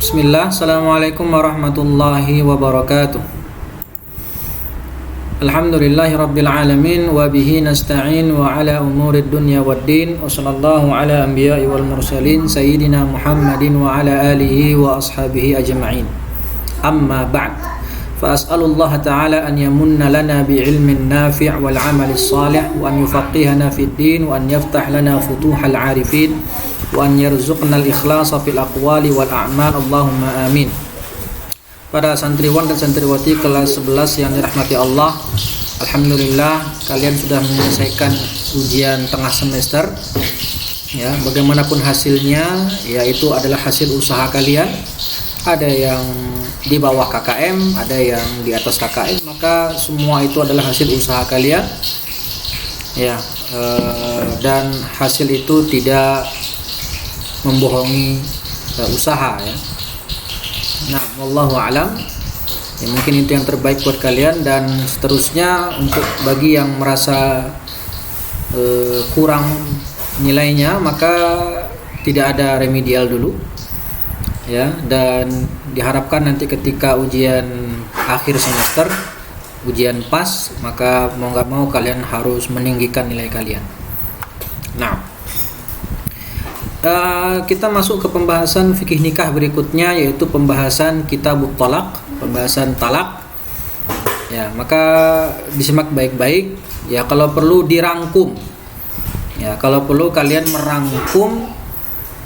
Bismillah, Assalamualaikum warahmatullahi wabarakatuh. Alhamdulillahi rabbil alamin, wa bihi nasta'in wa ala umurid dunya waddin, wa sallallahu ala anbiya'i wal mursalin sayyidina Muhammadin wa ala alihi wa ashabihi ajma'in. Amma ba'd, fa as'alullah ta'ala an yamunna lana bi'ilmin nafi' wal 'amalis salih, wa an yufaqihana fid din, wa an yaftah lana futuhal 'arifin, wa an yarzuqna al-ikhlasa fil aqwali wal a'mal. Allahumma amin. Para santriwan dan santriwati kelas 11 yang dirahmati Allah, alhamdulillah kalian sudah menyelesaikan ujian tengah semester. Ya, bagaimanapun hasilnya, yaitu adalah hasil usaha kalian. Ada yang di bawah KKM, ada yang di atas KKM, maka semua itu adalah hasil usaha kalian. Ya, dan hasil itu tidak membohongi usaha, ya. Nah, wallahu alam. Ya, mungkin itu yang terbaik buat kalian, dan seterusnya untuk bagi yang merasa kurang nilainya, maka tidak ada remedial dulu. Ya, dan diharapkan nanti ketika ujian akhir semester, ujian pas, maka mau nggak mau kalian harus meninggikan nilai kalian. Nah, kita masuk ke pembahasan fikih nikah berikutnya, yaitu pembahasan kitabut talaq, pembahasan talak. Ya, maka disimak baik-baik. Ya, kalau perlu dirangkum. Ya, kalau perlu kalian merangkum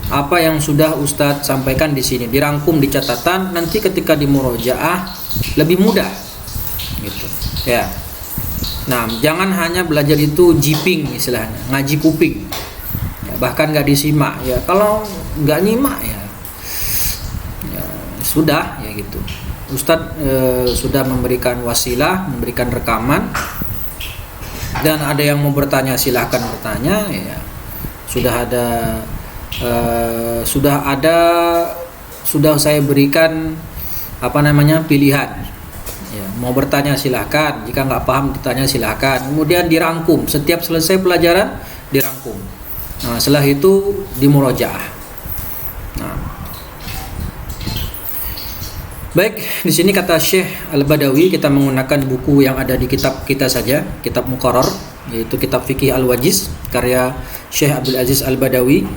apa yang sudah Ustadz sampaikan di sini, dirangkum di catatan. Nanti ketika di murojaah lebih mudah. Gitu. Ya. Nah, jangan hanya belajar itu jiping istilahnya, ngaji kuping. Bahkan nggak disimak, ya. Kalau nggak nyimak, ya sudah, ya gitu. Ustadz sudah memberikan wasilah, memberikan rekaman, dan ada yang mau bertanya silahkan bertanya. Ya, sudah saya berikan pilihan. Ya, mau bertanya silahkan, jika nggak paham ditanya silahkan. Kemudian dirangkum, setiap selesai pelajaran dirangkum. Nah, setelah itu dimurojaah. Nah, baik, di sini kata Syekh Al-Badawi, kita menggunakan buku yang ada di kitab kita saja, kitab Muqarrar, yaitu kitab Fikih Al-Wajiz karya Syekh Abdul Aziz Al-Badawi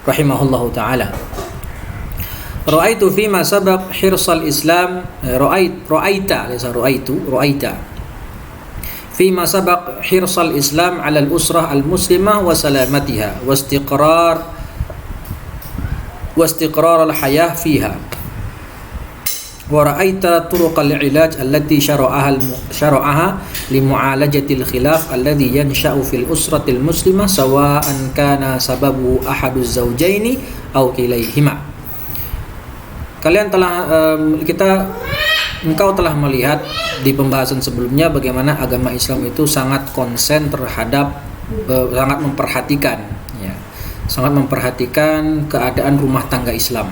rahimahullahu taala. Ra'aitu fi ma sabaq hirsal Islam, ra'aita فيما سبق حرص الإسلام على الأسرة المسلمة وسلامتها واستقرار الحياة فيها ورأيت طرق العلاج التي شرعها لمعالجة الخلاف الذي ينشأ في الأسرة المسلمة سواء كان سببه أحد الزوجين أو كليهما. Engkau telah melihat di pembahasan sebelumnya bagaimana agama Islam itu sangat konsen terhadap sangat memperhatikan keadaan rumah tangga Islam,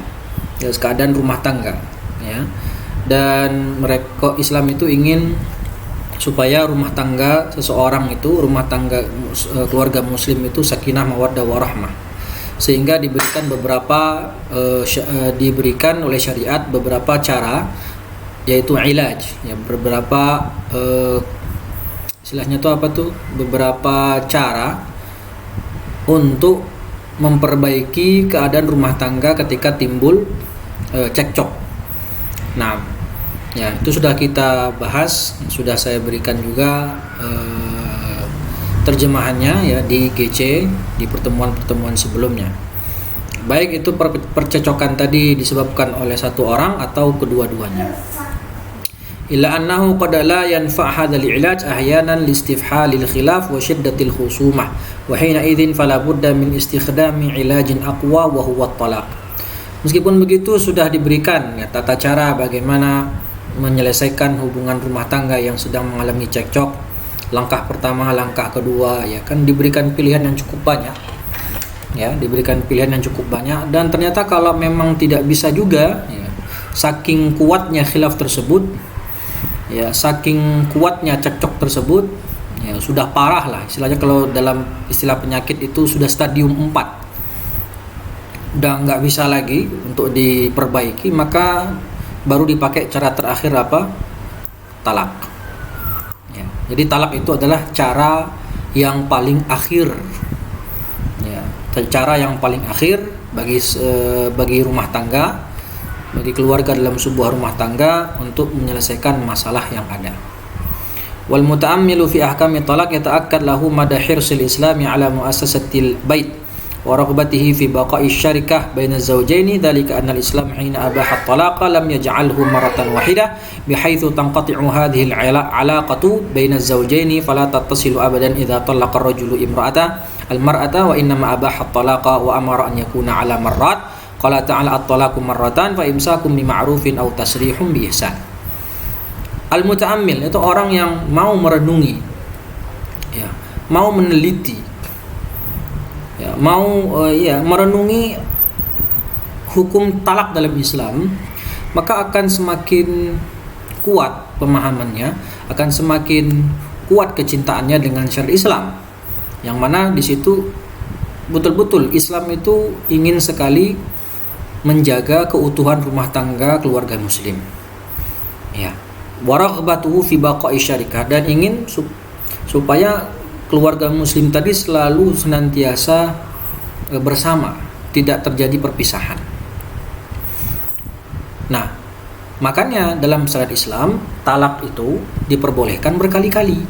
ya, keadaan rumah tangga, ya. Dan mereka Islam itu ingin supaya rumah tangga seseorang itu, keluarga muslim itu sakinah mawaddah warahmah, sehingga diberikan oleh syariat beberapa cara, yaitu ilaj, ya, beberapa istilahnya itu beberapa cara untuk memperbaiki keadaan rumah tangga ketika timbul cekcok. Nah, ya, itu sudah kita bahas, sudah saya berikan juga terjemahannya, ya, di GC di pertemuan sebelumnya. Baik itu percecokan tadi disebabkan oleh satu orang atau kedua-duanya. Illa annahu qad la yanfa' hadzal ilaj ahyanan listifhalil khilaf wa shiddatil khusumah wa hina idzin fala budda min istikhdami ilajin aqwa wa huwa at-talaq. Meskipun begitu sudah diberikan, ya, tata cara bagaimana menyelesaikan hubungan rumah tangga yang sedang mengalami cekcok. Langkah pertama, langkah kedua, ya kan diberikan pilihan yang cukup banyak. Ya, diberikan pilihan yang cukup banyak, dan ternyata kalau memang tidak bisa juga, ya, saking kuatnya khilaf tersebut, ya, saking kuatnya cekcok tersebut, ya, sudah parah lah istilahnya. Kalau dalam istilah penyakit itu sudah stadium 4. udah nggak bisa lagi untuk diperbaiki, maka baru dipakai cara terakhir apa? Talak. Ya. Jadi talak itu adalah cara yang paling akhir. Ya. Cara yang paling akhir bagi rumah tangga, bagi keluarga dalam sebuah rumah tangga untuk menyelesaikan masalah yang ada. Wal muta'ammilu fi ahkami talaq yata'akkad lahu mada hirsil islami ala muassasatil bait wa raghbatihi fi baqa'i syarikah baina az-zawjaini dzalika anna al-islam hina abaha at-talaqa lam yaj'alhu maratan wahidah bihaitsu tanqati'u hadhihi al-'alaqatu baina az-zawjaini fala tattasilu abadan idza talaqa ar-rajulu al-mar'ata wa innama abaha at-talaqa wa amara an yakuna 'ala marrat qala ta'ala at-talaqu marratan fa imsakum bi ma'rufin aw tasrihum bi ihsan. Al-muta'ammil itu orang yang mau merenungi, ya, mau meneliti, ya, merenungi hukum talak dalam Islam, maka akan semakin kuat pemahamannya, akan semakin kuat kecintaannya dengan syariat Islam, yang mana di situ betul-betul Islam itu ingin sekali menjaga keutuhan rumah tangga keluarga muslim, ya, waraghbatuhu fi baqa'i syarikah, dan ingin supaya keluarga muslim tadi selalu senantiasa bersama, tidak terjadi perpisahan. Nah, makanya dalam syariat Islam talak itu diperbolehkan berkali-kali.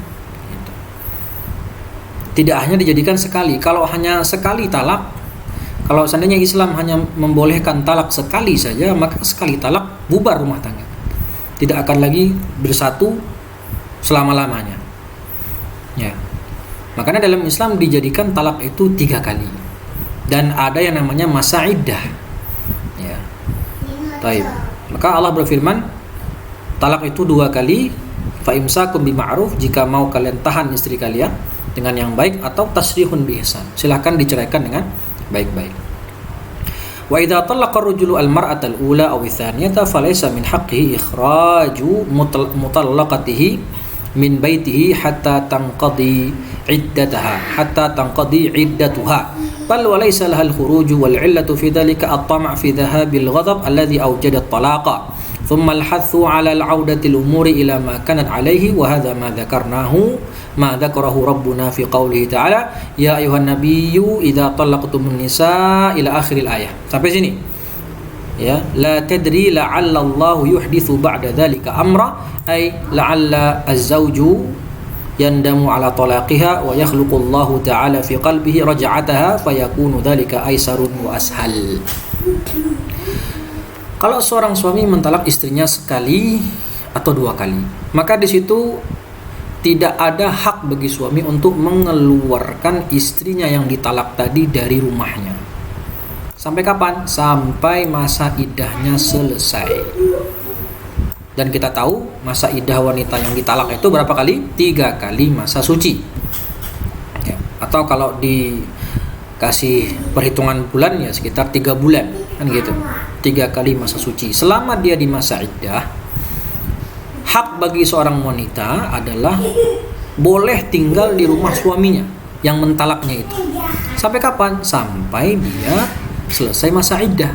Tidak hanya dijadikan sekali. Kalau hanya sekali talak, kalau seandainya Islam hanya membolehkan talak sekali saja, maka sekali talak bubar rumah tangga. Tidak akan lagi bersatu selama-lamanya. Ya. Makanya dalam Islam dijadikan talak itu 3 kali. Dan ada yang namanya masa iddah. Ya. Baik. Maka Allah berfirman, talak itu 2 kali, fa imsakum bi ma'ruf, jika mau kalian tahan istri kalian dengan yang baik, atau tasrihun bi ihsan, silakan diceraikan dengan baik-baik. Wa idza talaqa ar-rajulu al-mar'ata al-ula aw ats-tsaniyata falaysa min haqqihi ikhraju mutallaqatihi min baitihi hatta tanqadi iddatuha bal wa laysa laha al-khuruj wal 'illatu fi dhalika at-tam' fi dhahabil ghadab alladhi awjada at-talaqa thumma al-hathu 'ala al-'audati al-umuri ila ma kanat 'alayhi wa hadha ma dzakarahu rabbuna fi qoulihi ta'ala ya ayuhan nabiyyu idza talaqtumun nisaa ila akhiril ayah. Sampai sini. Ya, la tadri la'alla Allah yuhditsu ba'da dzalika amra, ay la'alla az-zawju yandamu 'ala talaqiha wa yakhluqu Allah ta'ala fi qalbihi raj'ataha fayakunu dzalika aisarun wa ashal. Kalau seorang suami mentalak istrinya sekali atau 2 kali, maka di situ tidak ada hak bagi suami untuk mengeluarkan istrinya yang ditalak tadi dari rumahnya. Sampai kapan? Sampai masa iddahnya selesai. Dan kita tahu masa iddah wanita yang ditalak itu berapa kali? 3 kali masa suci. Ya. Atau kalau dikasih perhitungan bulan ya sekitar 3 bulan, kan gitu. 3 kali masa suci. Selama dia di masa iddah, hak bagi seorang wanita adalah boleh tinggal di rumah suaminya yang mentalaknya itu. Sampai kapan? Sampai dia selesai masa iddah.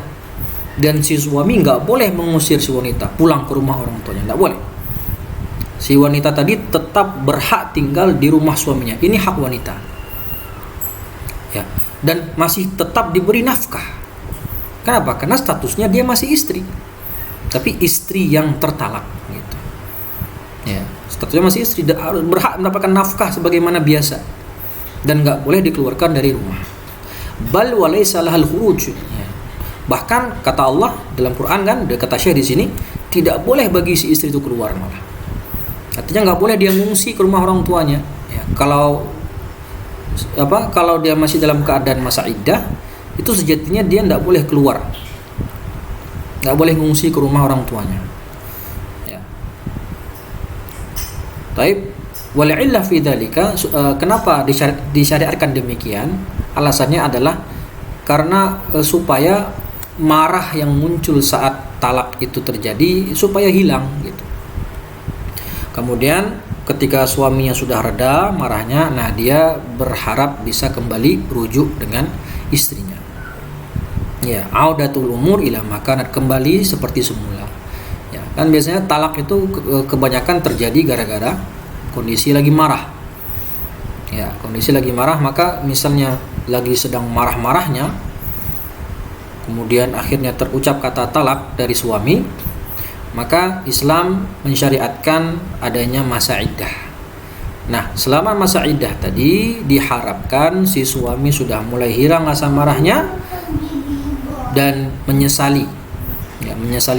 Dan si suami nggak boleh mengusir si wanita pulang ke rumah orang tuanya, nggak boleh. Si wanita tadi tetap berhak tinggal di rumah suaminya. Ini hak wanita. Ya. Dan masih tetap diberi nafkah. Kenapa? Karena statusnya dia masih istri. Tapi istri yang tertalak. Ya, statusnya masih istri, berhak mendapatkan nafkah sebagaimana biasa dan nggak boleh dikeluarkan dari rumah. Bal walaysa lahal khuruj. Ya. Bahkan kata Allah dalam Quran kan, kata Syekh di sini, tidak boleh bagi si istri itu keluar malah. Artinya nggak boleh dia ngungsi ke rumah orang tuanya. Ya, kalau dia masih dalam keadaan masa iddah, itu sejatinya dia nggak boleh keluar, nggak boleh ngungsi ke rumah orang tuanya. Taib, wal illah fi dzalika, kenapa disyariatkan demikian? Alasannya adalah karena supaya marah yang muncul saat talak itu terjadi supaya hilang gitu. Kemudian ketika suaminya sudah reda marahnya, nah dia berharap bisa kembali rujuk dengan istrinya. Ya, audatul umur ila makanat, kembali seperti semula. Ya, kan biasanya talak itu kebanyakan terjadi gara-gara kondisi lagi marah. Ya, kondisi lagi marah, maka misalnya lagi sedang marah-marahnya, kemudian akhirnya terucap kata talak dari suami, maka Islam mensyariatkan adanya masa iddah. Nah, selama masa iddah tadi diharapkan si suami sudah mulai hilang rasa marahnya dan menyesali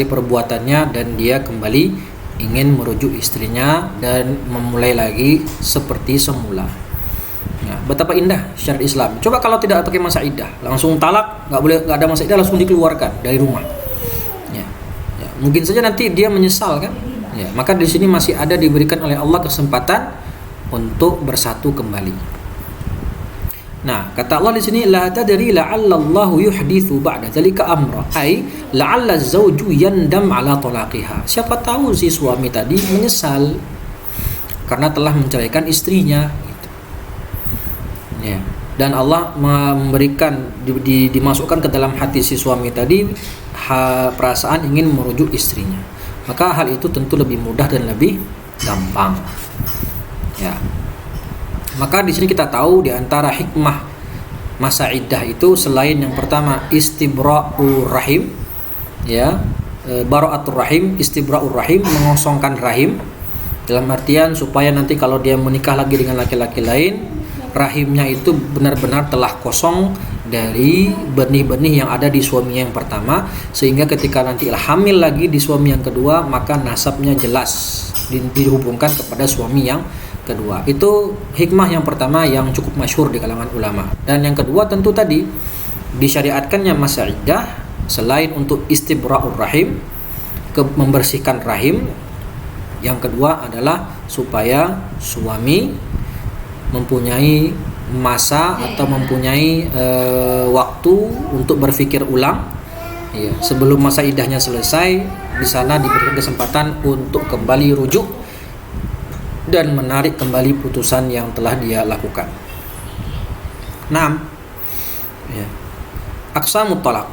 perbuatannya, dan dia kembali ingin merujuk istrinya dan memulai lagi seperti semula. Ya, betapa indah syariat Islam. Coba kalau tidak pakai masa iddah, langsung talak, nggak ada masa iddah, langsung dikeluarkan dari rumah. Mungkin saja nanti dia menyesal kan. Ya, maka di sini masih ada diberikan oleh Allah kesempatan untuk bersatu kembali. Nah, kata Allah di sini, la tadri la'alla Allahu yuhditsu ba'da dzalika amra, ai la'alla az-zawju yandam ala talaqiha. Siapa tahu si suami tadi menyesal karena telah menceraikan istrinya gitu. Ya. Dan Allah memberikan dimasukkan ke dalam hati si suami tadi perasaan ingin merujuk istrinya. Maka hal itu tentu lebih mudah dan lebih gampang. Ya. Maka di sini kita tahu di antara hikmah masa iddah itu, selain yang pertama istibra'ur rahim, ya, bara'atur rahim, istibra'ur rahim, mengosongkan rahim, dalam artian supaya nanti kalau dia menikah lagi dengan laki-laki lain, rahimnya itu benar-benar telah kosong dari benih-benih yang ada di suami yang pertama, sehingga ketika nanti hamil lagi di suami yang kedua, maka nasabnya jelas dihubungkan kepada suami yang kedua. Itu hikmah yang pertama yang cukup masyhur di kalangan ulama. Dan yang kedua tentu tadi disyariatkannya masa iddah, selain untuk istibra'ur rahim, membersihkan rahim, yang kedua adalah supaya suami mempunyai masa atau mempunyai waktu untuk berpikir ulang, ya, sebelum masa iddahnya selesai. Di sana diberikan kesempatan untuk kembali rujuk dan menarik kembali putusan yang telah dia lakukan. 6. Ya. Aqsamut talaq.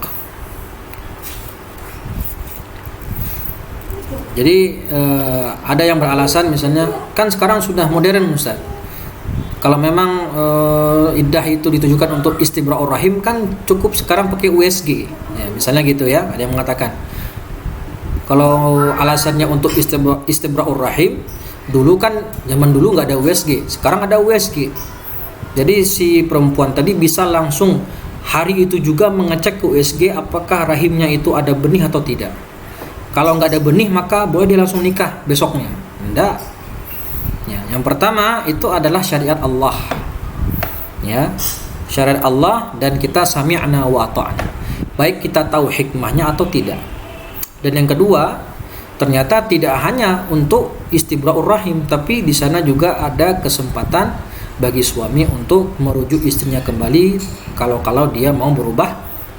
Jadi ada yang beralasan, misalnya kan sekarang sudah modern Ustaz, kalau memang iddah itu ditujukan untuk istibra'ur rahim, kan cukup sekarang pakai USG, ya, misalnya gitu ya. Ada yang mengatakan kalau alasannya untuk istibra'ur rahim, dulu kan zaman dulu nggak ada USG, sekarang ada USG. Jadi si perempuan tadi bisa langsung hari itu juga mengecek ke USG apakah rahimnya itu ada benih atau tidak. Kalau nggak ada benih, maka boleh dia langsung nikah besoknya. Enggak. Ya, yang pertama itu adalah syariat Allah. Ya, syariat Allah, dan kita sami'na wa ata'na. Baik kita tahu hikmahnya atau tidak. Dan yang kedua, ternyata tidak hanya untuk istibra'ur rahim, tapi di sana juga ada kesempatan bagi suami untuk merujuk istrinya kembali kalau dia mau berubah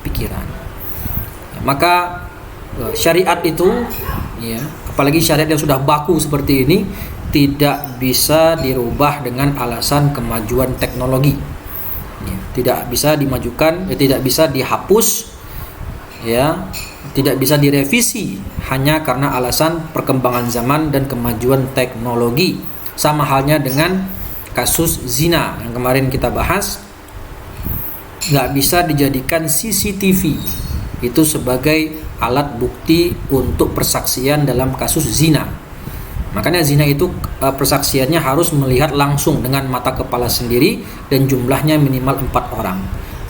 pikiran. Ya, maka syariat itu, ya, apalagi syariat yang sudah baku seperti ini, tidak bisa dirubah dengan alasan kemajuan teknologi. Ya, tidak bisa dimajukan, tidak bisa dihapus, ya, tidak bisa direvisi hanya karena alasan perkembangan zaman dan kemajuan teknologi. Sama halnya dengan kasus zina yang kemarin kita bahas, nggak bisa dijadikan CCTV itu sebagai alat bukti untuk persaksian dalam kasus zina. Makanya zina itu persaksiannya harus melihat langsung dengan mata kepala sendiri dan jumlahnya minimal 4 orang.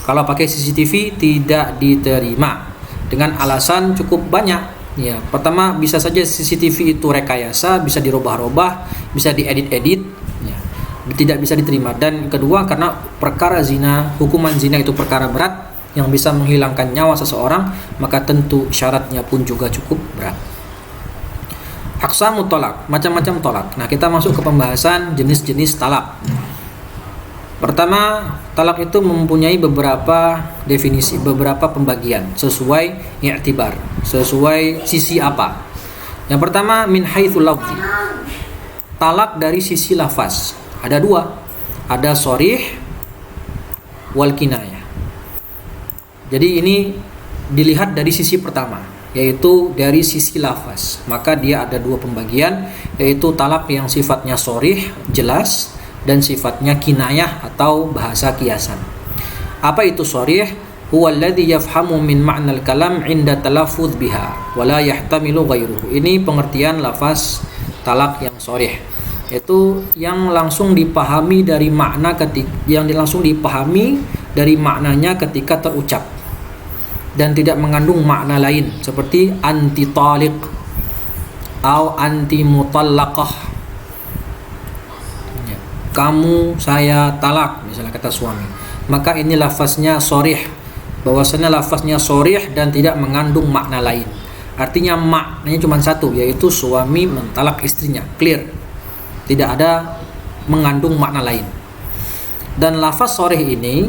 Kalau pakai CCTV tidak diterima dengan alasan cukup banyak. Ya, pertama bisa saja CCTV itu rekayasa, bisa dirubah-rubah, bisa diedit-edit, ya, tidak bisa diterima. Dan kedua, karena perkara zina, hukuman zina itu perkara berat yang bisa menghilangkan nyawa seseorang, maka tentu syaratnya pun juga cukup berat. Aqsamut talaq, macam-macam talak. Nah, kita masuk ke pembahasan jenis-jenis talak. Pertama, talak itu mempunyai beberapa definisi, beberapa pembagian sesuai i'tibar, sesuai sisi apa. Yang pertama, min haitsul lafzi. Talak dari sisi lafaz. Ada 2. Ada sharih wal kinayah. Jadi ini dilihat dari sisi pertama, yaitu dari sisi lafaz. Maka dia ada dua pembagian, yaitu talak yang sifatnya sharih, jelas, dan sifatnya kinayah atau bahasa kiasan. Apa itu sharih? Huwa alladhi yafhamu min ma'nal kalam 'inda talaffuz biha wa la yahtamilu ghairuhu. Ini pengertian lafaz talak yang sharih, yaitu yang langsung dipahami dari makna dari maknanya ketika terucap dan tidak mengandung makna lain seperti anti taliq atau anti mutallaqah. Kamu saya talak, misalnya kata suami. Maka ini lafaznya sharih, bahwasanya lafaznya sharih dan tidak mengandung makna lain. Artinya maknanya cuma satu, yaitu suami mentalak istrinya, clear. Tidak ada mengandung makna lain. Dan lafaz sharih ini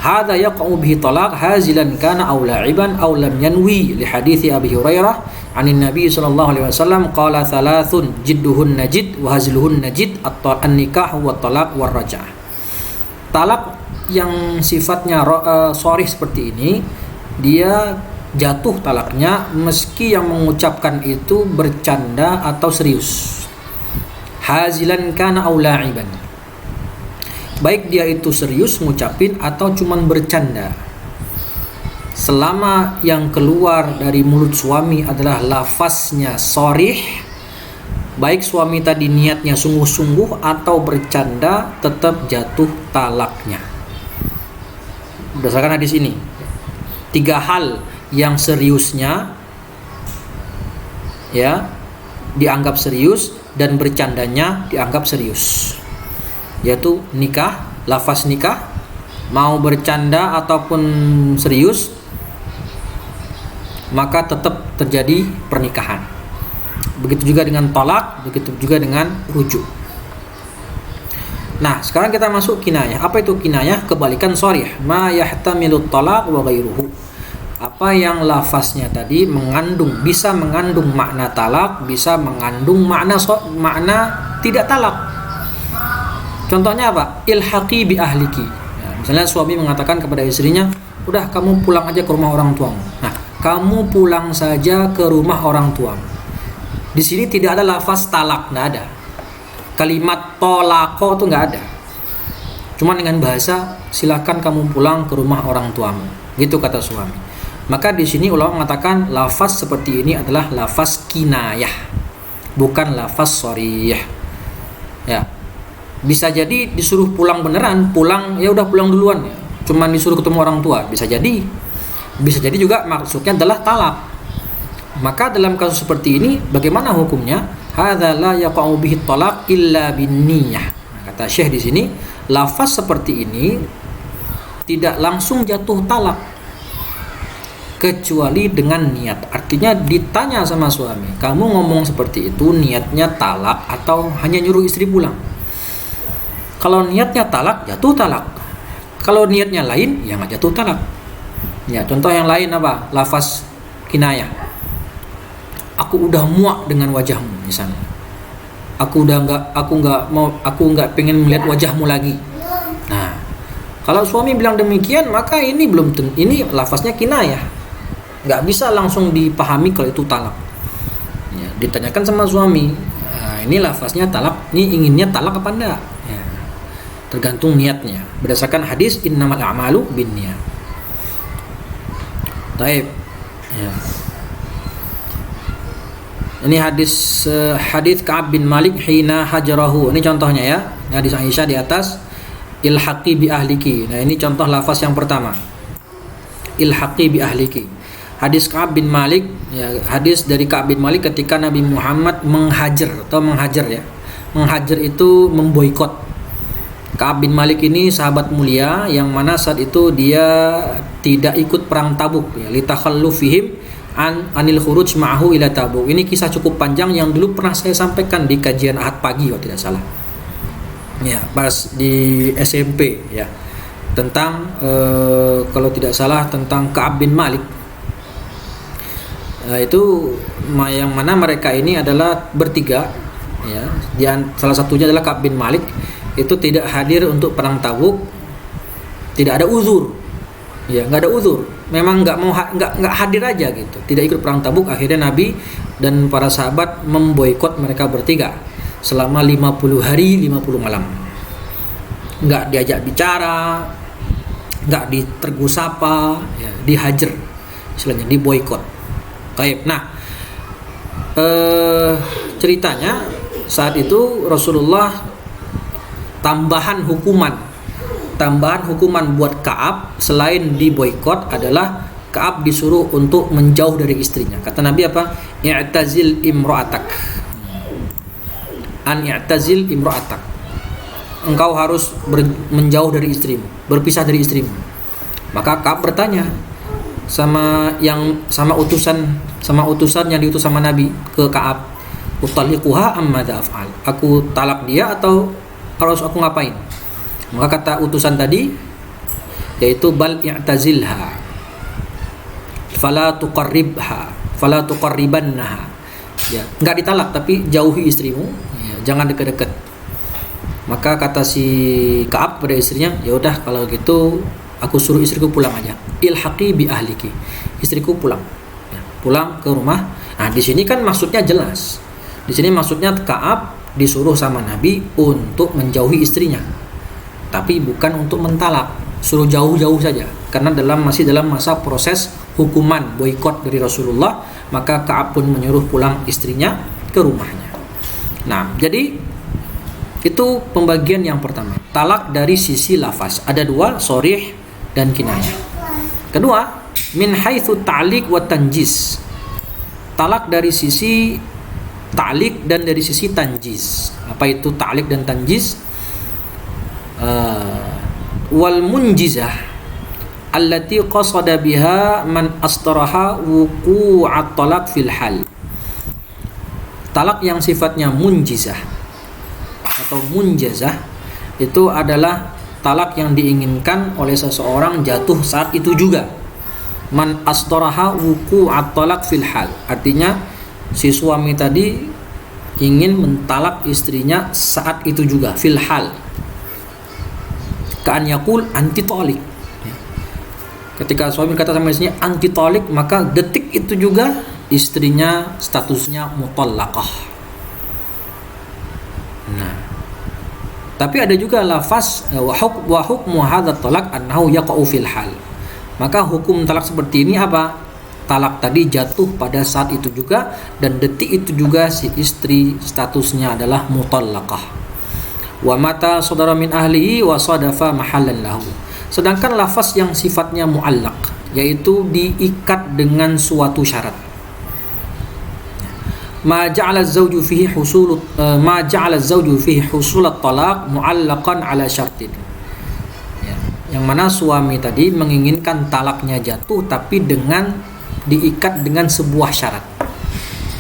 hadza yaqa'u bihi talaq hazilan kana aw la'iban aw lam yanwi li hadithi Abi Hurairah 'anil Nabi sallallahu alaihi wasallam qala thalathun jidduhun najid wa hazluhun najid an-nikah wa talaq war raj'ah. Talak yang sifatnya sharih seperti ini, dia jatuh talaknya meski yang mengucapkan itu bercanda atau serius. Hazilan kana aw la'iban, baik dia itu serius ngucapin atau cuman bercanda, selama yang keluar dari mulut suami adalah lafaznya sharih, baik suami tadi niatnya sungguh-sungguh atau bercanda, tetap jatuh talaknya. Berdasarkan hadis ini, tiga hal yang seriusnya ya dianggap serius dan bercandanya dianggap serius, yaitu nikah, lafaz nikah, mau bercanda ataupun serius, maka tetap terjadi pernikahan. Begitu juga dengan talak, begitu juga dengan rujuk. Nah, sekarang kita masuk kinayah. Apa itu kinayah? Kebalikan sharih. Ma yahtamilu talaq wa ghairuhu. Apa yang lafaznya tadi bisa mengandung makna talak, bisa mengandung makna tidak talak. Contohnya apa? Ilhaqi bi ahliki. Ya, misalnya suami mengatakan kepada istrinya, udah kamu pulang aja ke rumah orang tuamu. Nah, kamu pulang saja ke rumah orang tuamu. Di sini tidak ada lafaz talak, nggak ada. Kalimat tolako itu nggak ada. Cuma dengan bahasa silakan kamu pulang ke rumah orang tuamu. Gitu kata suami. Maka di sini ulama mengatakan lafaz seperti ini adalah lafaz kinayah, bukan lafaz sharih. Ya. Bisa jadi disuruh pulang beneran, pulang ya udah pulang duluan ya. Cuman disuruh ketemu orang tua, bisa jadi. Bisa jadi juga maksudnya adalah talak. Maka dalam kasus seperti ini bagaimana hukumnya? Hadza la yaqa'u bihi talaq illa binniyah. Kata Syekh di sini, lafaz seperti ini tidak langsung jatuh talak kecuali dengan niat. Artinya ditanya sama suami, kamu ngomong seperti itu niatnya talak atau hanya nyuruh istri pulang? Kalau niatnya talak, jatuh talak. Kalau niatnya lain, ya nggak jatuh talak. Ya, contoh yang lain apa? Lafaz kinayah. Aku udah muak dengan wajahmu, misalnya. Aku nggak pengen melihat wajahmu lagi. Nah, kalau suami bilang demikian, maka ini ini lafaznya kinayah. Nggak bisa langsung dipahami kalau itu talak. Ya, ditanyakan sama suami, nah, ini lafaznya talak, ini inginnya talak apa enggak? Ya, tergantung niatnya. Berdasarkan hadis innamal a'malu binniyat. Baik. Ya. Ini hadis Ka'ab bin Malik hina hajarahu. Ini contohnya ya. Hadis Aisyah di atas. Ilhaqi bi ahliki. Nah, ini contoh lafaz yang pertama. Ilhaqi bi ahliki. Hadis Ka'ab bin Malik, ya, hadis dari Ka'ab bin Malik ketika Nabi Muhammad menghajar ya. Menghajar itu memboikot. Ka'ab bin Malik ini sahabat mulia yang mana saat itu dia tidak ikut perang Tabuk ya, litakhallufihim anil khuruj ma'ahu ila Tabuk. Ini kisah cukup panjang yang dulu pernah saya sampaikan di kajian Ahad pagi kalau tidak salah. Ya, pas di SMP ya. Tentang kalau tidak salah tentang Ka'ab bin Malik. Itu yang mana mereka ini adalah bertiga ya. Salah satunya adalah Ka'ab bin Malik, itu tidak hadir untuk perang Tabuk. Tidak ada uzur. Ya, enggak ada uzur. memang nggak hadir aja gitu, tidak ikut perang Tabuk. Akhirnya Nabi dan para sahabat memboikot mereka bertiga selama 50 hari 50 malam. Nggak diajak bicara, nggak ditergu sapa, ya, dihajar, istilahnya diboikot. Baik. Nah, ceritanya saat itu Rasulullah tambahan hukuman buat Ka'ab selain diboikot adalah Ka'ab disuruh untuk menjauh dari istrinya. Kata Nabi apa? I'tazil imra'atak. I'tazil imra'atak. Engkau harus menjauh dari istrimu, berpisah dari istrimu. Maka Ka'ab bertanya sama utusan yang diutus sama Nabi ke Ka'ab, "Utalliquha am madza af'al?" Aku talak dia atau harus aku ngapain? Maka kata utusan tadi yaitu bal i'tazilha fala tuqarribannaha. Ya, enggak ditalak tapi jauhi istrimu, ya, jangan dekat-dekat. Maka kata si Ka'ab pada istrinya, "Ya udah kalau gitu aku suruh istriku pulang aja. Ilhaqi bi ahliki." Istriku pulang. Ya, pulang ke rumah. Nah, di sini kan maksudnya jelas. Di sini maksudnya Ka'ab disuruh sama Nabi untuk menjauhi istrinya, tapi bukan untuk mentalak, suruh jauh-jauh saja. Karena masih dalam masa proses hukuman boikot dari Rasulullah, maka Ka'ab pun menyuruh pulang istrinya ke rumahnya. Nah, jadi itu pembagian yang pertama. Talak dari sisi lafaz ada dua, sharih dan kinayah. Kedua, min haitsu ta'liq wa tanjis. Talak dari sisi ta'liq dan dari sisi tanjis. Apa itu ta'liq dan tanjis? Wal munjizah allati qasada biha man astaraha wuqu'at talaq fil hal. Talak yang sifatnya munjizah atau munjazah itu adalah talak yang diinginkan oleh seseorang jatuh saat itu juga. Man astaraha wuqu'at talaq fil hal, artinya si suami tadi ingin mentalak istrinya saat itu juga, fil hal. Ka'an yaqul anti talik. Ketika suami kata sama istrinya anti talik, maka detik itu juga istrinya statusnya mutallaqah. Nah, tapi ada juga lafaz wa hukmu hadzal talaq annahu yaqa'u fil hal. Maka hukum talak seperti ini apa? Talak tadi jatuh pada saat itu juga, dan detik itu juga si istri statusnya adalah mutallaqah. Wa mata saudara min ahlihi wa sadafa mahallan lahu. Sedangkan lafaz yang sifatnya muallaq, yaitu diikat dengan suatu syarat. Ma ja'ala az-zawju fihi husul at-talaq mu'allaqan ala syartin. Ya, yang mana suami tadi menginginkan talaknya jatuh tapi dengan diikat dengan sebuah syarat.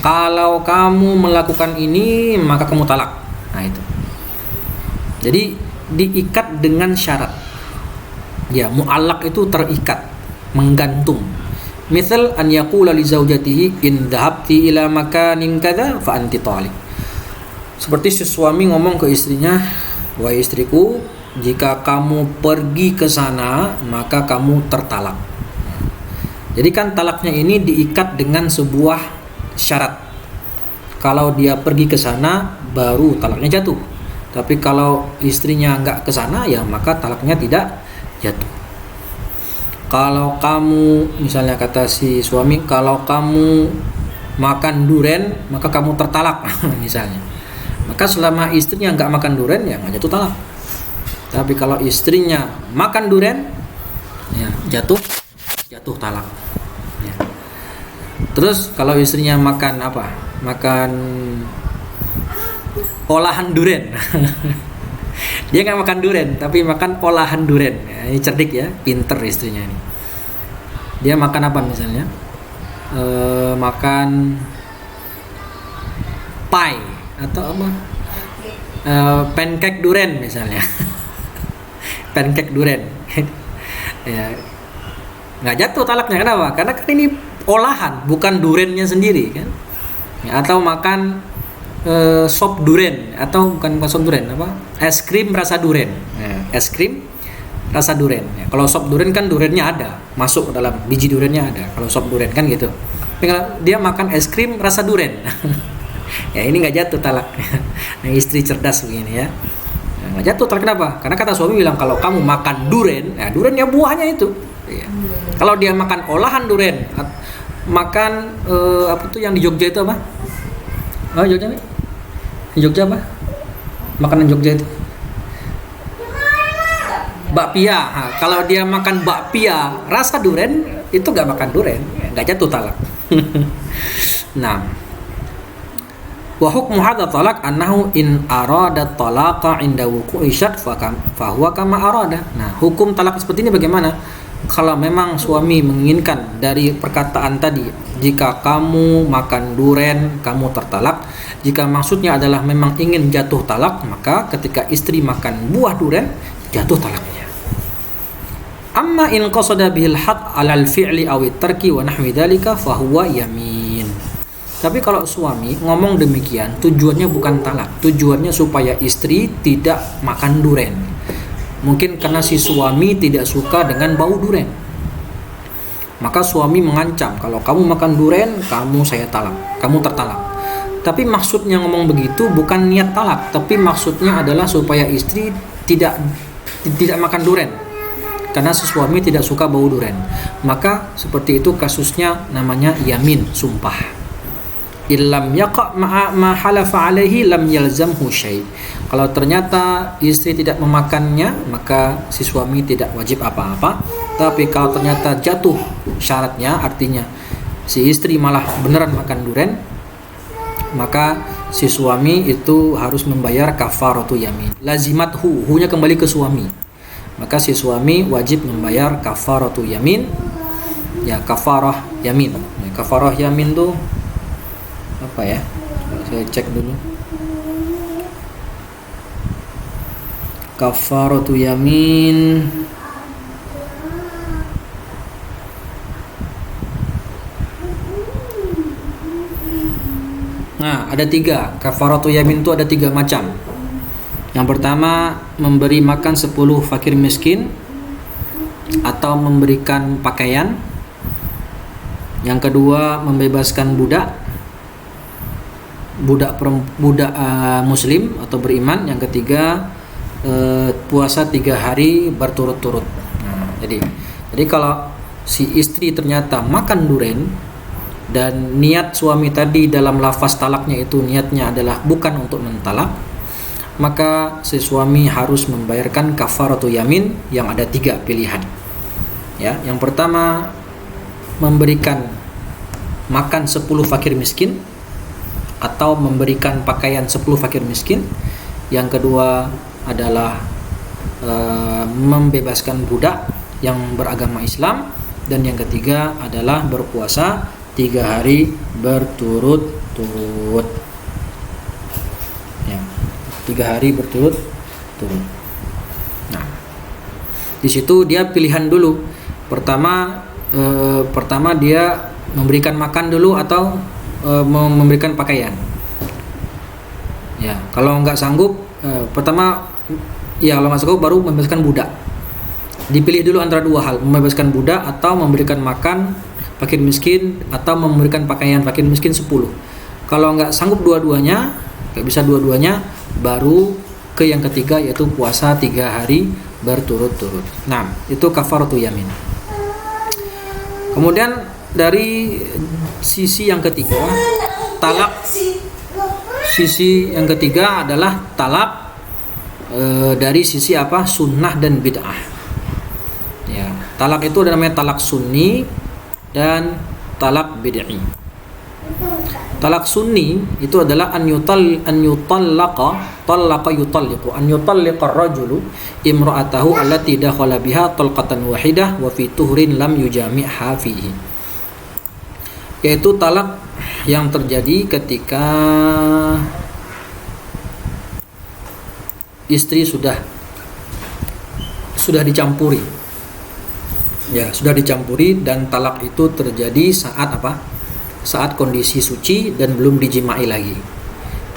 Kalau kamu melakukan ini maka kamu talak. Nah, itu. Jadi diikat dengan syarat. Ya, mu'allaq itu terikat, menggantung. Misal an yaqula li zaujatihi in dhahabti ila makanin kadza fa anti taliq. Seperti si suami ngomong ke istrinya, "Wahai istriku, jika kamu pergi ke sana maka kamu tertalak." Jadi kan talaknya ini diikat dengan sebuah syarat. Kalau dia pergi ke sana baru talaknya jatuh. Tapi kalau istrinya nggak ke sana, ya maka talaknya tidak jatuh. Kalau kamu, misalnya kata si suami, kalau kamu makan duren, maka kamu tertalak, misalnya. Maka selama istrinya nggak makan duren, ya nggak jatuh talak. Tapi kalau istrinya makan duren, ya jatuh talak. Ya. Terus kalau istrinya makan apa? Makan olahan duren. Dia nggak makan duren tapi makan olahan duren. Ya, ini cerdik ya, pinter istrinya ini. Dia makan apa misalnya? Makan pie atau apa? Pancake duren misalnya. Pancake duren. Ya, nggak jatuh talaknya. Kenapa? Karena kan ini olahan, bukan durennya sendiri kan. Ya, atau makan sop duren, atau bukan sop duren, apa? Es krim rasa duren. Es krim rasa duren. Ya, kalau sop duren kan durennya ada. masuk ke dalam biji duriannya ada. Kalau sop durian kan gitu. Tapi kalau dia makan es krim rasa durian, ya ini nggak jatuh talak. Nah, istri cerdas begini ya. Nggak jatuh talak, kenapa? Karena kata suami bilang kalau kamu makan durian, ya durian ya buahnya itu. Ya. Kalau dia makan olahan durian, makan apa tuh yang di Jogja itu apa? Oh Jogja nih? Jogja apa? Makanan Jogja itu? Bakpia. Nah, kalau dia makan bakpia rasa durian, itu nggak makan durian, nggak jatuh talak. Nah, wa hukmu hadha talaq annahu in arada talaqa inda wuqu'i syart fa huwa kama arada. Nah, hukum talak seperti ini bagaimana? Kalau memang suami menginginkan dari perkataan tadi, jika kamu makan durian kamu tertalak. Jika maksudnya adalah memang ingin jatuh talak, maka ketika istri makan buah durian jatuh talaknya. Amma in qasada bihil had 'alal fi'li aw tarki wa nahwi dzalika fa huwa yamin. Tapi kalau suami ngomong demikian, tujuannya bukan talak, tujuannya supaya istri tidak makan durian. Mungkin karena si suami tidak suka dengan bau durian. Maka suami mengancam, kalau kamu makan durian, saya talak, kamu tertalak. Tapi maksudnya ngomong begitu bukan niat talak, tapi maksudnya adalah supaya istri tidak makan durian. Karena si suami tidak suka bau durian. Maka seperti itu kasusnya, namanya yamin, sumpah. Illam yaqa' ma halafa alaihi lam yalzamhu syai'. Kalau ternyata istri tidak memakannya, maka si suami tidak wajib apa-apa. Tapi kalau ternyata jatuh syaratnya, artinya si istri malah beneran makan durian, maka si suami itu harus membayar kafaratu yamin. Lazimathu, hunya kembali ke suami. Maka si suami wajib membayar kafaratu yamin. Ya, kafarah yamin. Kafarah yamin tuh apa ya? Saya cek dulu. Kafaratu yamin Nah, ada 3. Kafaratu yamin itu ada 3 macam. Yang pertama, memberi makan 10 fakir miskin atau memberikan pakaian. Yang kedua, membebaskan budak muslim atau beriman. Yang ketiga, puasa 3 hari berturut-turut. Nah, jadi kalau si istri ternyata makan durian dan niat suami tadi dalam lafaz talaknya itu niatnya adalah bukan untuk mentalak, maka si suami harus membayarkan kafaratu yamin yang ada 3 pilihan. Ya, yang pertama, memberikan makan 10 fakir miskin atau memberikan pakaian 10 fakir miskin. Yang kedua adalah membebaskan budak yang beragama Islam, dan yang ketiga adalah berpuasa 3 hari berturut-turut. Ya, 3 hari berturut-turut. Nah, di situ dia pilihan dulu. Pertama dia memberikan makan dulu atau memberikan pakaian. Ya, kalau nggak sanggup, kalau nggak sanggup baru membebaskan budak. Dipilih dulu antara 2 hal, membebaskan budak atau memberikan makan fakir miskin atau memberikan pakaian fakir miskin 10. Kalau nggak sanggup dua-duanya, nggak bisa dua-duanya, baru ke yang ketiga, yaitu puasa 3 hari berturut-turut. Nah, itu kafaratu yamin. Kemudian dari sisi yang ketiga, talak. Sisi yang ketiga adalah talak dari sisi apa? Sunnah dan bid'ah. Ya, talak itu ada namanya talak sunni dan talak bid'i. Talak sunni itu adalah an yutalliqa ar-rajulu imra'atahu allati dakhala biha talqatan wahidah wa fi tuhrin lam yujami'ha fihi. Yaitu talak yang terjadi ketika istri sudah dicampuri. Ya, sudah dicampuri, dan talak itu terjadi saat apa? Saat kondisi suci dan belum dijimai lagi.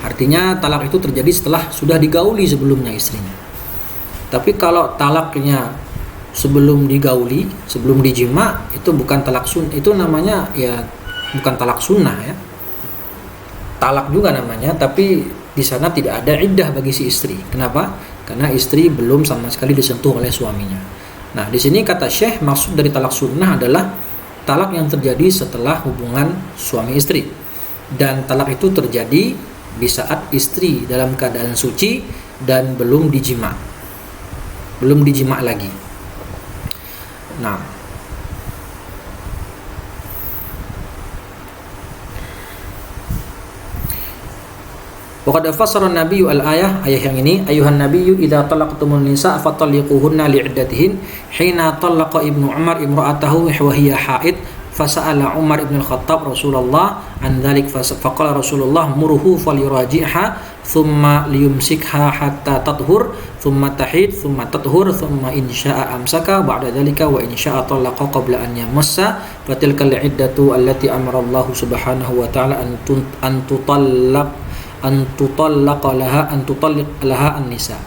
Artinya talak itu terjadi setelah sudah digauli sebelumnya istrinya. Tapi kalau talaknya sebelum digauli, sebelum dijima, itu bukan talak sunnah, itu namanya ya bukan talak sunnah ya. Talak juga namanya, tapi di sana tidak ada iddah bagi si istri. Kenapa? Karena istri belum sama sekali disentuh oleh suaminya. Nah, di sini kata Syekh, maksud dari talak sunnah adalah talak yang terjadi setelah hubungan suami istri. Dan talak itu terjadi di saat istri dalam keadaan suci dan belum dijima. Belum dijima lagi. Nah, waqad fassara an-nabiy al-ayah, ayat yang ini, ayuhan nabiyyu idza talaqtumun nisa fatalliquhunna li'iddatihin hina talaqa ibnu Umar imra'atahu wa hiya haid fasa'ala Umar ibn al-Khattab Rasulullah an dzalik faqala Rasulullah muruhu falyuraji'ha thumma liyumsikha hatta tathur thumma tahid thumma tathur thumma in syaa'a amsaka ba'da dzalika wa in syaa'a talaqa qabla an yamassa fatilkal iddatu allati amara Allah subhanahu wa ta'ala an tutalliq laha an-nisa.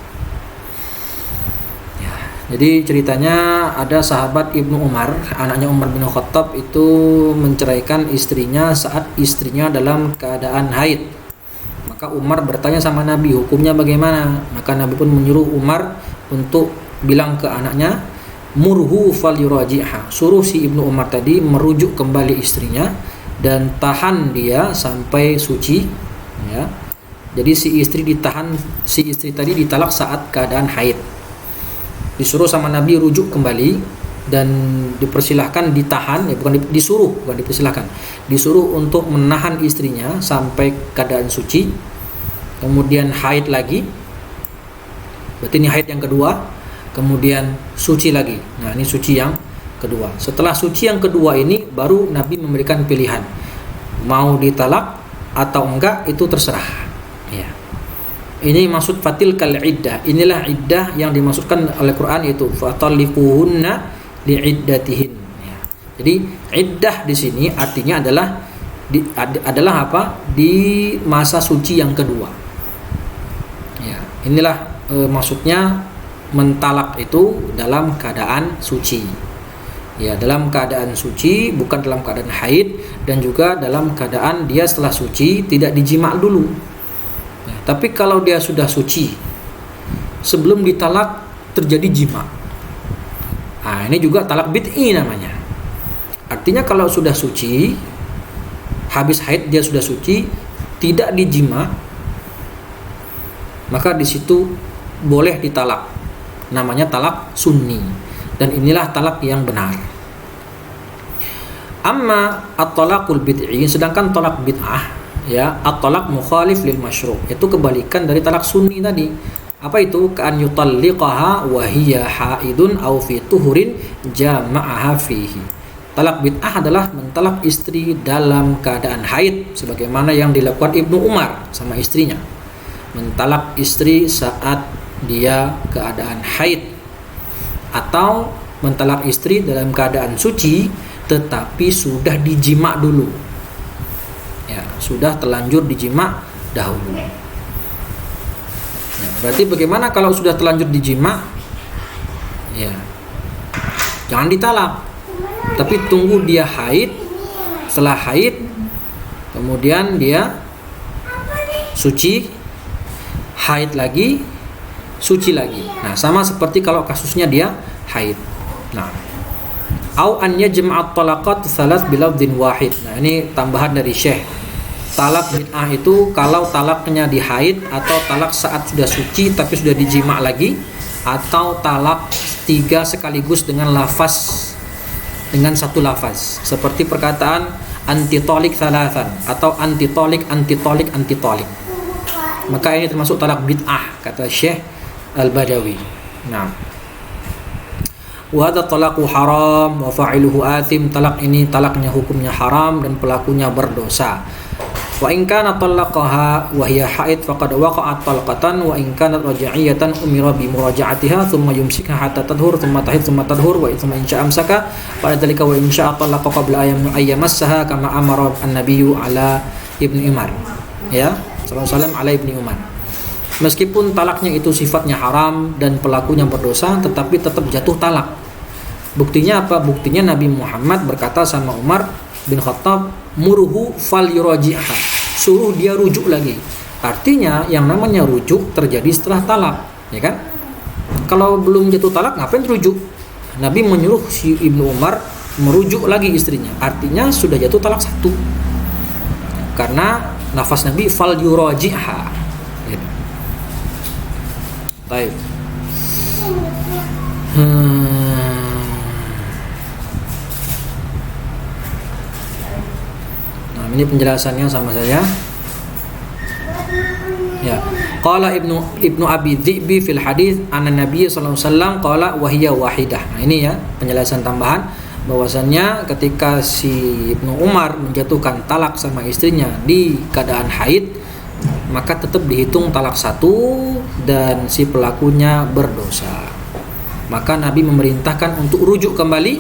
Ya, jadi ceritanya ada sahabat Ibnu Umar, anaknya Umar bin Khattab itu menceraikan istrinya saat istrinya dalam keadaan haid. Maka Umar bertanya sama Nabi, hukumnya bagaimana? Maka Nabi pun menyuruh Umar untuk bilang ke anaknya, murhu falyuraji'ha, suruh si Ibnu Umar tadi merujuk kembali istrinya dan tahan dia sampai suci, ya. Jadi si istri tadi ditalak saat keadaan haid. Disuruh sama Nabi rujuk kembali dan dipersilahkan ditahan, ya bukan dipersilahkan. Disuruh untuk menahan istrinya sampai keadaan suci. Kemudian haid lagi. Berarti ini haid yang kedua, kemudian suci lagi. Nah, ini suci yang kedua. Setelah suci yang kedua ini baru Nabi memberikan pilihan. Mau ditalak atau enggak itu terserah. Ya. Ini maksud fatil kal iddah. Inilah iddah yang dimaksudkan oleh Quran, itu fatalliquhunna li'iddatihin. Ya. Jadi iddah di sini artinya adalah apa? Di masa suci yang kedua. Ya. Inilah maksudnya mentalak itu dalam keadaan suci. Ya, dalam keadaan suci, bukan dalam keadaan haid, dan juga dalam keadaan dia setelah suci tidak dijima dulu. Ya, tapi kalau dia sudah suci sebelum ditalak terjadi jima, nah ini juga talak bid'i namanya. Artinya kalau sudah suci, habis haid dia sudah suci, tidak dijima, maka di situ boleh ditalak. Namanya talak sunni. Dan inilah talak yang benar. Amma at-talaqul bid'i, sedangkan talak bid'ah, ya, at-talaq mukhalif lil masyru', itu kebalikan dari talak sunni tadi. Apa itu? Ka'an yutalliqaha wa hiya haidun aw fi tuhurin jama'aha fihi. Talak bid'ah adalah mentalak istri dalam keadaan haid, sebagaimana yang dilakukan Ibnu Umar sama istrinya. Mentalak istri saat dia keadaan haid, atau mentalak istri dalam keadaan suci tetapi sudah dijima dulu, ya, sudah terlanjur dijima dahulu. Ya, berarti bagaimana kalau sudah terlanjur dijima? Ya, jangan ditalak, tapi tunggu dia haid. Setelah haid kemudian dia suci, haid lagi, suci lagi. Nah, sama seperti kalau kasusnya dia haid. Nah, au an yajma'at talaqat tsalas bilafdhin wahid. Nah, ini tambahan dari Syekh. Talak bid'ah itu kalau talaknya di haid, atau talak saat sudah suci tapi sudah dijima lagi, atau talak 3 sekaligus dengan satu lafaz. Seperti perkataan antitolik thalathan atau antitolik. Maka ini termasuk talak bid'ah kata Syekh Al-Badawi. Nah, wa hadha talaqu haram wa fa'iluhu athim. Talak ini talaknya hukumnya haram dan pelakunya berdosa. Wa in kana talaqaha wa hiya haid faqad waqa'at talqatan wa in kanat raj'iyatan umira bi muraja'atiha thumma yumsikha hatta tadhur thumma tahid thumma tadhur wa thumma in sha'a amsaka pada dalika wa in sha'a talaqa qabla ayyamassaha kama amara an-nabiyyu ala Ibnu Umar. Ya, sallallahu alaihi wasallam ala Ibnu Umar. Meskipun talaknya itu sifatnya haram dan pelakunya berdosa, tetapi tetap jatuh talak. Buktinya apa? Buktinya Nabi Muhammad berkata sama Umar bin Khattab, "Murhu falyuraji'ha." Suruh dia rujuk lagi. Artinya yang namanya rujuk terjadi setelah talak, ya kan? Kalau belum jatuh talak ngapain rujuk? Nabi menyuruh si Ibnu Umar merujuk lagi istrinya. Artinya sudah jatuh talak satu. Karena nafas Nabi falyuraji'ha. Gitu. Baik. Ini penjelasannya sama saya. Ya. Qala Ibnu Abi Dhi'bi fil hadis anna Nabi sallallahu alaihi wasallam qala wa hiya wahidah. Nah, ini ya penjelasan tambahan bahwasannya ketika si Ibnu Umar menjatuhkan talak sama istrinya di keadaan haid, maka tetap dihitung talak satu dan si pelakunya berdosa. Maka Nabi memerintahkan untuk rujuk kembali,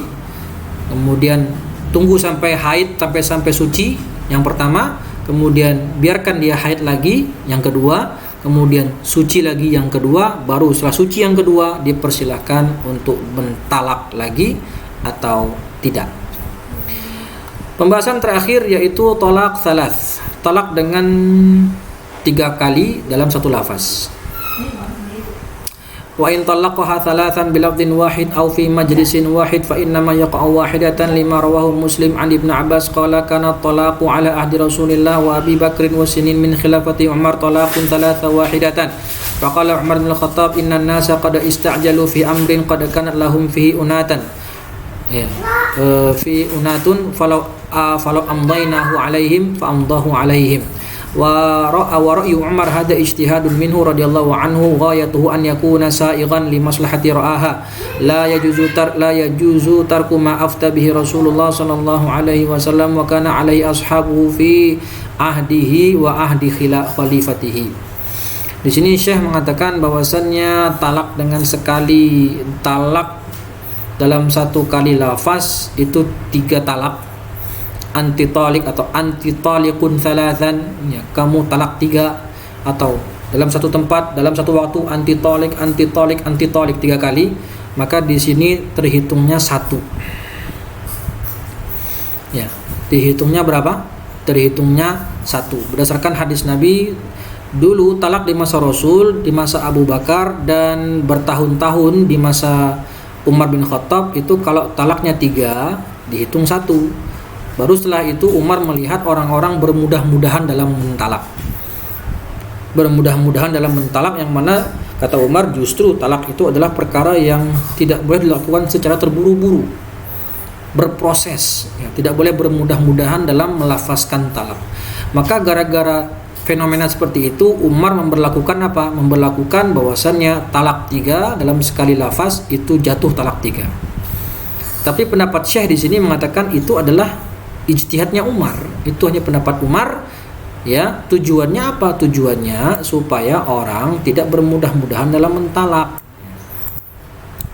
kemudian tunggu sampai haid sampai suci yang pertama, kemudian biarkan dia haid lagi yang kedua, kemudian suci lagi yang kedua, baru setelah suci yang kedua dipersilahkan untuk mentalak lagi atau tidak. Pembahasan terakhir yaitu talak thalath, talak dengan 3 kali dalam satu lafaz. Wa in talaqaha thalathan bilafdhin wahid aw fi majlisin wahid fa innama yaqa'u wahidatan lima rawahu Muslim an Ibnu Abbas qala kana talaqu ala ahdi Rasulillah wa Abi Bakrin wa sinin min khilafati Umar talaqun thalatha wahidatan fa qala Umar bin Khattab inna an-nasa qad ista'jalu fi amrin qad kanat lahum fihi unatan fi unatun falau amdaynahu alaihim fa amdahu alaihim wa ra'yu Umar hada ijtihadun minhu radhiyallahu anhu ghayatuhu an yakuna sa'igan li maslahati ra'aha la yajuzu tarku ma afta bihi Rasulullah sallallahu alaihi wasallam wa kana alaihi ashabuhu fi ahdihi wa ahdi khalifatihi. Di sini Syekh mengatakan bahwasannya talak dengan sekali talak dalam satu kali lafaz itu 3 talak. Antitalik atau antitalikun thalathan, ya, kamu talak 3, atau dalam satu tempat dalam satu waktu antitalik 3 kali, maka di sini terhitungnya 1. Ya, dihitungnya berapa? Terhitungnya 1. Berdasarkan hadis Nabi, dulu talak di masa Rasul, di masa Abu Bakar, dan bertahun-tahun di masa Umar bin Khattab itu kalau talaknya 3 dihitung 1. Baru setelah itu Umar melihat orang-orang bermudah-mudahan dalam mentalak. Bermudah-mudahan dalam mentalak, yang mana kata Umar justru talak itu adalah perkara yang tidak boleh dilakukan secara terburu-buru, berproses, ya, tidak boleh bermudah-mudahan dalam melafazkan talak. Maka gara-gara fenomena seperti itu Umar memberlakukan apa? Memberlakukan bahwasannya talak 3 dalam sekali lafaz itu jatuh talak 3. Tapi pendapat Syekh di sini mengatakan itu adalah ijtihadnya Umar, itu hanya pendapat Umar, ya. Tujuannya apa? Tujuannya supaya orang tidak bermudah-mudahan dalam mentalak.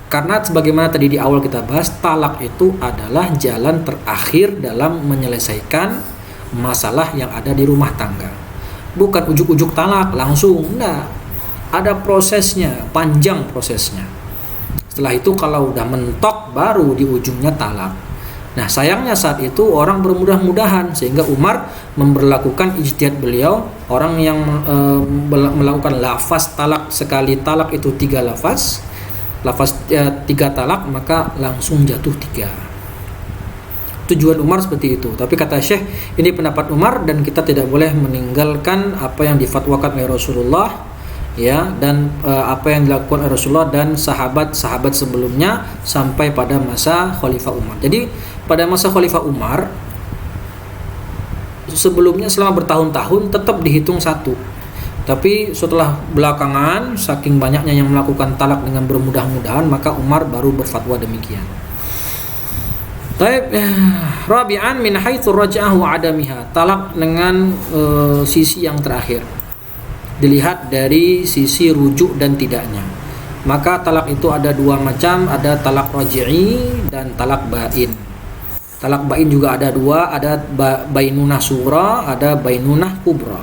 Karena sebagaimana tadi di awal kita bahas, talak itu adalah jalan terakhir dalam menyelesaikan masalah yang ada di rumah tangga. Bukan ujuk-ujuk talak langsung, enggak. Ada prosesnya, panjang prosesnya. Setelah itu kalau udah mentok baru di ujungnya talak. Nah, sayangnya saat itu orang bermudah-mudahan sehingga Umar memberlakukan ijtihad beliau, orang yang melakukan lafaz talak sekali talak itu 3 lafaz 3 talak, maka langsung jatuh 3. Tujuan Umar seperti itu. Tapi kata Syekh, ini pendapat Umar dan kita tidak boleh meninggalkan apa yang difatwakan oleh Rasulullah, ya, dan apa yang dilakukan oleh Rasulullah dan sahabat-sahabat sebelumnya sampai pada masa Khalifah Umar. Jadi pada masa Khalifah Umar sebelumnya selama bertahun-tahun tetap dihitung 1. Tapi setelah belakangan saking banyaknya yang melakukan talak dengan bermudah-mudahan, maka Umar baru berfatwa demikian. Taib, rabi'an min haitsu raj'ah wa adamiha, talak dengan sisi yang terakhir. Dilihat dari sisi rujuk dan tidaknya. Maka talak itu ada 2 macam, ada talak raj'i dan talak bain. Talak bain juga ada 2, ada bainunah sughra, ada bainunah kubra.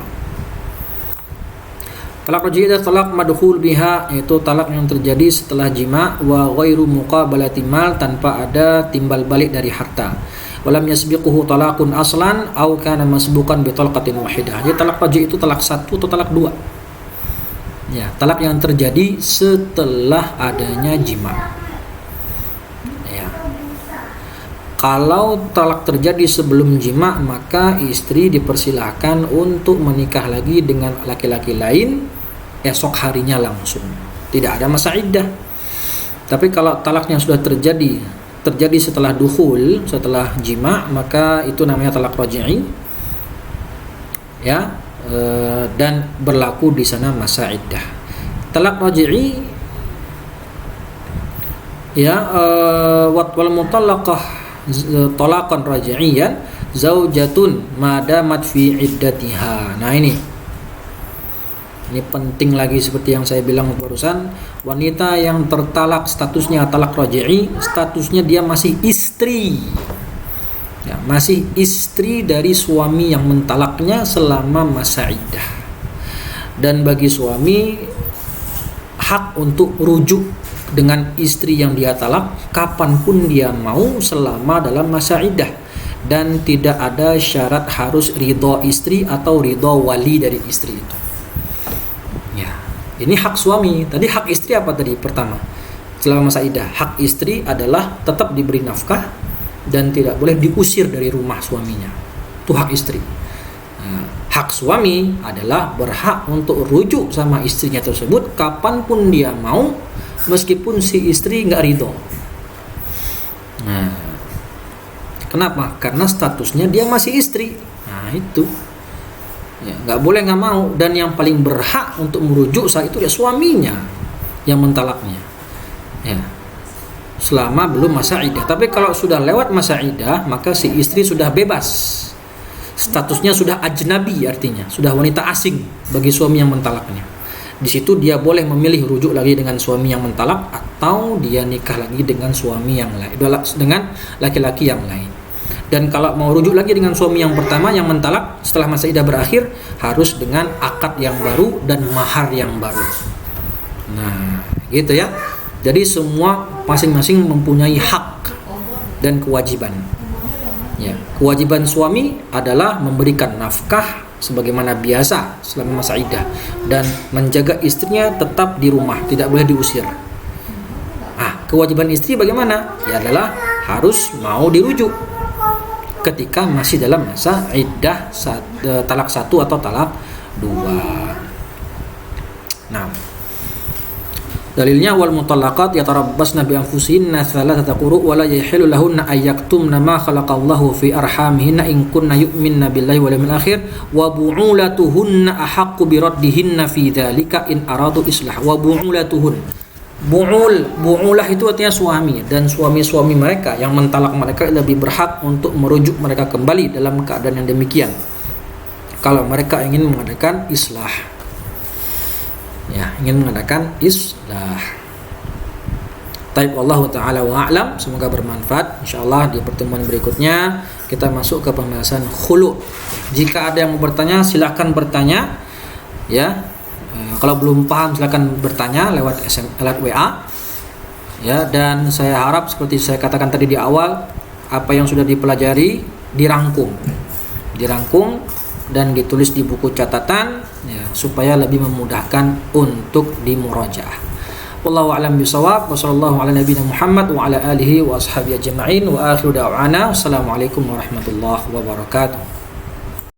Talak raj'i adalah talak madkhul biha, yaitu talak yang terjadi setelah jima, wa ghairu muqabalati mal, tanpa ada timbal balik dari harta. Walam yasbiquhu talaqun aslan aw kana masbuqan bi talqatin wahidah. Jadi talak raj'i itu talak satu atau talak dua. Ya, talak yang terjadi setelah adanya jima. Ya. Kalau talak terjadi sebelum jima, maka istri dipersilahkan untuk menikah lagi dengan laki-laki lain esok harinya langsung. Tidak ada masa iddah. Tapi kalau talak yang sudah terjadi setelah dukhul, setelah jima, maka itu namanya talak raj'i. Ya, dan berlaku di sana masa iddah. Talak raj'i ya, wal mutallaqah talaqan raj'iyan zaujatun madamat fi iddatiha. Nah, ini penting lagi, seperti yang saya bilang barusan, wanita yang tertalak statusnya talak raj'i, statusnya dia masih istri. Ya, masih istri dari suami yang mentalaknya selama masa iddah. Dan bagi suami hak untuk rujuk dengan istri yang dia talak kapanpun dia mau selama dalam masa iddah, dan tidak ada syarat harus ridho istri atau ridho wali dari istri itu. Ya, ini hak suami. Tadi hak istri apa tadi? Pertama, selama masa iddah, hak istri adalah tetap diberi nafkah dan tidak boleh diusir dari rumah suaminya. Itu hak istri. Nah, hak suami adalah berhak untuk rujuk sama istrinya tersebut kapanpun dia mau, meskipun si istri nggak ridho. Nah, kenapa? Karena statusnya dia masih istri. Nah, itu ya, nggak boleh nggak mau. Dan yang paling berhak untuk merujuk saat itu ya suaminya yang mentalaknya. Ya, selama belum masa iddah. Tapi kalau sudah lewat masa iddah, maka si istri sudah bebas. Statusnya sudah ajnabi, artinya sudah wanita asing bagi suami yang mentalaknya. Di situ dia boleh memilih rujuk lagi dengan suami yang mentalak, atau dia nikah lagi dengan suami yang lain, dengan laki-laki yang lain. Dan kalau mau rujuk lagi dengan suami yang pertama yang mentalak setelah masa iddah berakhir, harus dengan akad yang baru dan mahar yang baru. Nah, gitu ya. Jadi semua masing-masing mempunyai hak dan kewajiban. Ya, kewajiban suami adalah memberikan nafkah sebagaimana biasa selama masa iddah dan menjaga istrinya tetap di rumah, tidak boleh diusir. Kewajiban istri bagaimana? Ya adalah harus mau dirujuk ketika masih dalam masa iddah talak satu atau talak dua. Nah, dalilnya wal mutallaqat yatarabbasna bi anfusihinna thalathata quru wa la yahilu lahunna ay yaktumna ma khalaqallahu fi arhamihinna in kunna yu'minna billahi wal yawmil akhir wa bu'ulatuhunna ahaqqu bi raddihinna fi dzalika in aradu islah. Wa bu'ulatuhun, bu'ulah itu artinya suami, dan suami-suami mereka yang mentalak mereka lebih berhak untuk merujuk mereka kembali dalam keadaan yang demikian kalau mereka ingin mengadakan islah. Ya, ingin mengadakan islah. Taib wallahu ta'ala wa a'lam. Semoga bermanfaat. InsyaAllah di pertemuan berikutnya kita masuk ke pembahasan khulu. Jika ada yang mau bertanya, silakan bertanya. Ya, kalau belum paham silakan bertanya lewat WA. Ya, dan saya harap seperti saya katakan tadi di awal, apa yang sudah dipelajari dirangkum dan ditulis di buku catatan, ya, supaya lebih memudahkan untuk dimurajaah. Wallahu a'lam bishawab. Wa sallallahu ala nabiyyina Muhammad wa ala alihi wa ashabihi ajma'in. Wa akhiru da'wana assalamualaikum warahmatullahi wabarakatuh.